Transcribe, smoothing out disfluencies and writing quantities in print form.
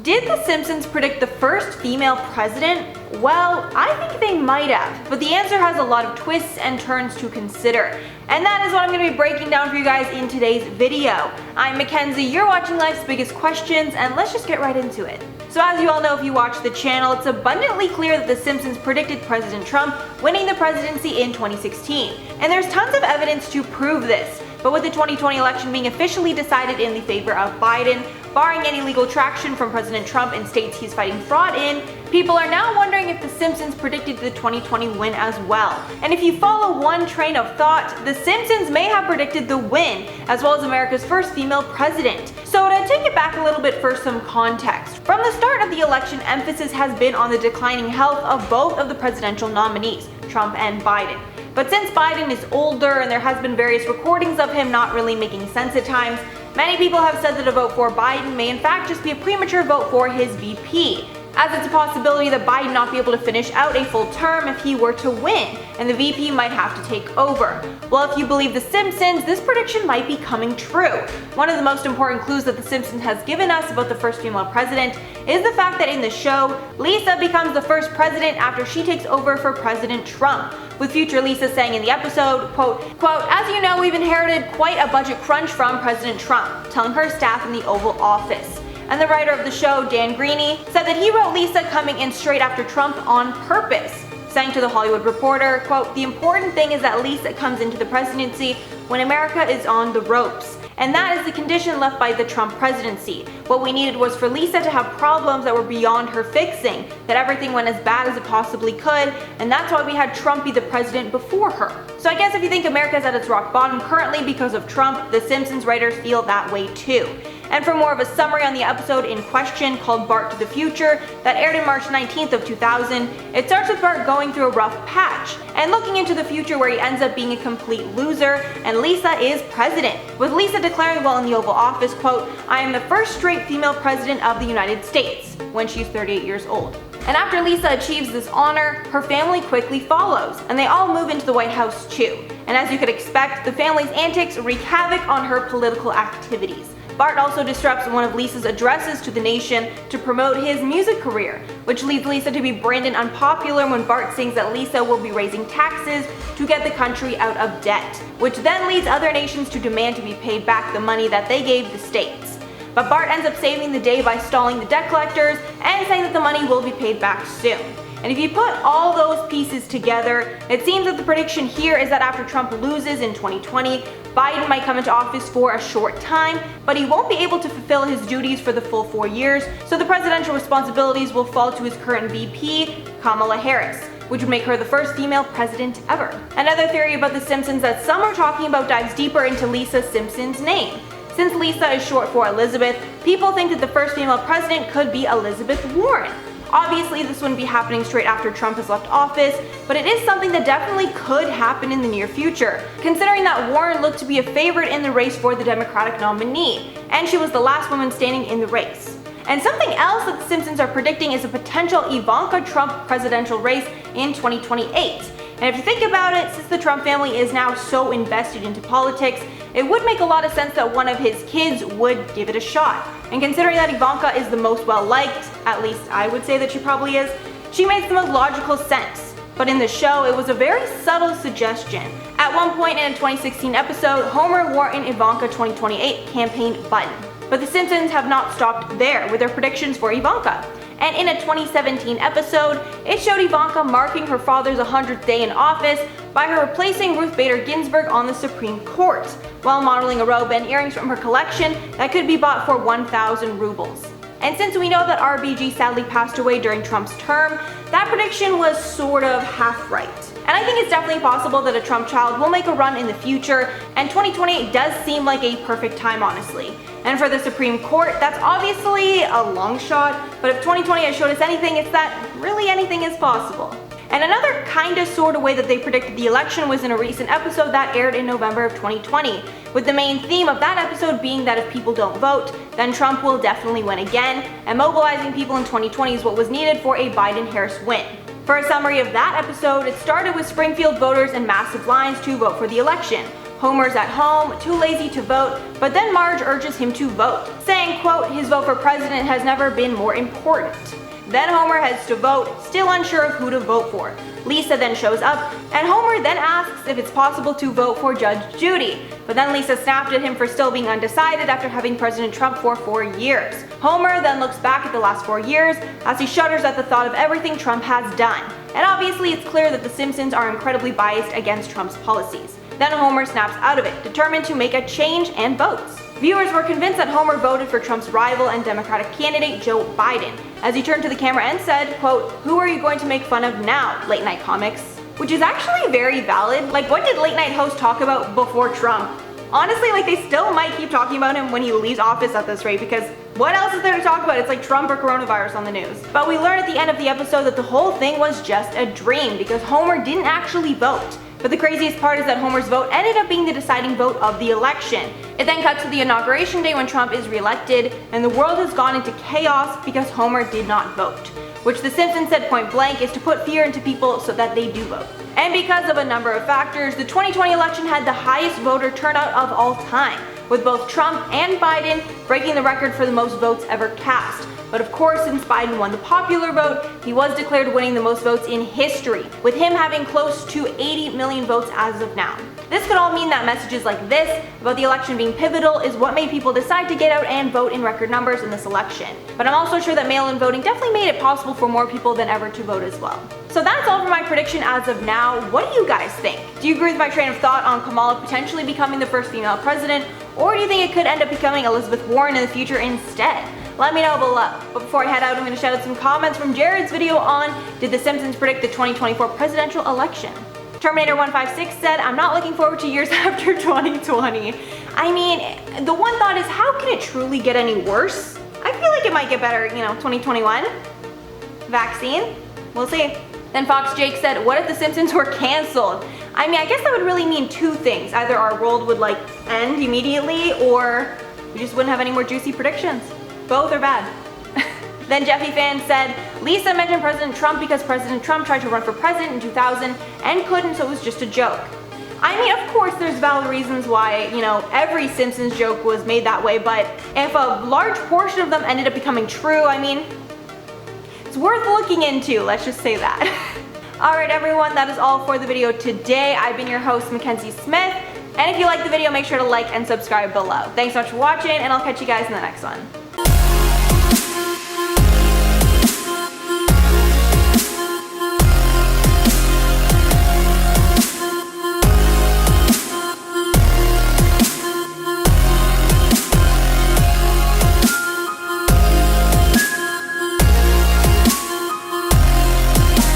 Did The Simpsons predict the first female president? Well, I think they might have, but the answer has a lot of twists and turns to consider. And that is what I'm going to be breaking down for you guys in today's video. I'm Mackenzie, you're watching Life's Biggest Questions, and let's just get right into it. So as you all know if you watch the channel, it's abundantly clear that The Simpsons predicted President Trump winning the presidency in 2016. And there's tons of evidence to prove this. But with the 2020 election being officially decided in the favor of Biden, barring any legal traction from President Trump in states he's fighting fraud in, people are now wondering if The Simpsons predicted the 2020 win as well. And if you follow one train of thought, The Simpsons may have predicted the win, as well as America's first female president. So to take it back a little bit for some context, from the start of the election, emphasis has been on the declining health of both of the presidential nominees, Trump and Biden. But since Biden is older and there has been various recordings of him not really making sense at times, many people have said that a vote for Biden may in fact just be a premature vote for his VP, as it's a possibility that Biden not be able to finish out a full term if he were to win, and the VP might have to take over. Well, if you believe The Simpsons, this prediction might be coming true. One of the most important clues that The Simpsons has given us about the first female president is the fact that in the show, Lisa becomes the first president after she takes over for President Trump, with future Lisa saying in the episode, quote, "As you know, we've inherited quite a budget crunch from President Trump," telling her staff in the Oval Office. And the writer of the show, Dan Greeny, said that he wrote Lisa coming in straight after Trump on purpose, saying to The Hollywood Reporter, quote, "The important thing is that Lisa comes into the presidency when America is on the ropes. And that is the condition left by the Trump presidency. What we needed was for Lisa to have problems that were beyond her fixing, that everything went as bad as it possibly could, and that's why we had Trump be the president before her." So I guess if you think America is at its rock bottom currently because of Trump, The Simpsons writers feel that way too. And for more of a summary on the episode in question, called Bart To The Future, that aired in March 19th of 2000, it starts with Bart going through a rough patch and looking into the future where he ends up being a complete loser, and Lisa is president, with Lisa declaring while in the Oval Office, quote, "I am the first straight female president of the United States," when she's 38 years old. And after Lisa achieves this honor, her family quickly follows, and they all move into the White House too. And as you could expect, the family's antics wreak havoc on her political activities. Bart also disrupts one of Lisa's addresses to the nation to promote his music career, which leads Lisa to be branded unpopular when Bart sings that Lisa will be raising taxes to get the country out of debt, which then leads other nations to demand to be paid back the money that they gave the states. But Bart ends up saving the day by stalling the debt collectors and saying that the money will be paid back soon. And if you put all those pieces together, it seems that the prediction here is that after Trump loses in 2020, Biden might come into office for a short time, but he won't be able to fulfill his duties for the full 4 years, so the presidential responsibilities will fall to his current VP, Kamala Harris, which would make her the first female president ever. Another theory about The Simpsons that some are talking about dives deeper into Lisa Simpson's name. Since Lisa is short for Elizabeth, people think that the first female president could be Elizabeth Warren. Obviously, this wouldn't be happening straight after Trump has left office, but it is something that definitely could happen in the near future, considering that Warren looked to be a favorite in the race for the Democratic nominee, and she was the last woman standing in the race. And something else that The Simpsons are predicting is a potential Ivanka Trump presidential race in 2028. And if you think about it, since the Trump family is now so invested into politics, it would make a lot of sense that one of his kids would give it a shot. And considering that Ivanka is the most well-liked, at least I would say that she probably is, she makes the most logical sense. But in the show, it was a very subtle suggestion. At one point in a 2016 episode, Homer wore an Ivanka 2028 campaign button. But The Simpsons have not stopped there with their predictions for Ivanka. And in a 2017 episode, it showed Ivanka marking her father's 100th day in office by her replacing Ruth Bader Ginsburg on the Supreme Court, while modeling a robe and earrings from her collection that could be bought for 1,000 rubles. And since we know that RBG sadly passed away during Trump's term, that prediction was sort of half right. And I think it's definitely possible that a Trump child will make a run in the future, and 2028 does seem like a perfect time, honestly. And for the Supreme Court, that's obviously a long shot, but if 2020 has showed us anything, it's that really anything is possible. And another kinda sorta way that they predicted the election was in a recent episode that aired in November of 2020, with the main theme of that episode being that if people don't vote, then Trump will definitely win again, and mobilizing people in 2020 is what was needed for a Biden-Harris win. For a summary of that episode, it started with Springfield voters in massive lines to vote for the election, Homer's at home, too lazy to vote, but then Marge urges him to vote, saying, quote, his vote for president has never been more important. Then Homer heads to vote, still unsure of who to vote for. Lisa then shows up, and Homer then asks if it's possible to vote for Judge Judy. But then Lisa snapped at him for still being undecided after having President Trump for 4 years. Homer then looks back at the last 4 years as he shudders at the thought of everything Trump has done. And obviously it's clear that the Simpsons are incredibly biased against Trump's policies. Then Homer snaps out of it, determined to make a change and votes. Viewers were convinced that Homer voted for Trump's rival and Democratic candidate Joe Biden, as he turned to the camera and said, quote, who are you going to make fun of now, late night comics? Which is actually very valid. Like, what did late night hosts talk about before Trump? Honestly, like, they still might keep talking about him when he leaves office at this rate, because what else is there to talk about? It's like Trump or coronavirus on the news. But we learn at the end of the episode that the whole thing was just a dream, because Homer didn't actually vote. But the craziest part is that Homer's vote ended up being the deciding vote of the election. It then cuts to the inauguration day when Trump is reelected, and the world has gone into chaos because Homer did not vote. Which the Simpsons said point blank is to put fear into people so that they do vote. And because of a number of factors, the 2020 election had the highest voter turnout of all time, with both Trump and Biden breaking the record for the most votes ever cast. But of course, since Biden won the popular vote, he was declared winning the most votes in history, with him having close to 80 million votes as of now. This could all mean that messages like this, about the election being pivotal, is what made people decide to get out and vote in record numbers in this election. But I'm also sure that mail-in voting definitely made it possible for more people than ever to vote as well. So that's all for my prediction as of now. What do you guys think? Do you agree with my train of thought on Kamala potentially becoming the first female president, or do you think it could end up becoming Elizabeth Warren in the future instead? Let me know below. But before I head out, I'm going to shout out some comments from Jared's video on did the Simpsons predict the 2024 presidential election? Terminator156 said, I'm not looking forward to years after 2020. I mean, the one thought is, how can it truly get any worse? I feel like it might get better, 2021. Vaccine? We'll see. Then Fox Jake said, what if the Simpsons were canceled? I mean, I guess that would really mean two things. Either our world would end immediately, or we just wouldn't have any more juicy predictions. Both are bad. Then Jeffy Fan said, Lisa mentioned President Trump because President Trump tried to run for president in 2000 and couldn't, so it was just a joke. I mean, of course there's valid reasons why, every Simpsons joke was made that way, but if a large portion of them ended up becoming true, I mean, it's worth looking into, let's just say that. Alright everyone, that is all for the video today. I've been your host, Mackenzie Smith, and if you liked the video, make sure to like and subscribe below. Thanks so much for watching, and I'll catch you guys in the next one.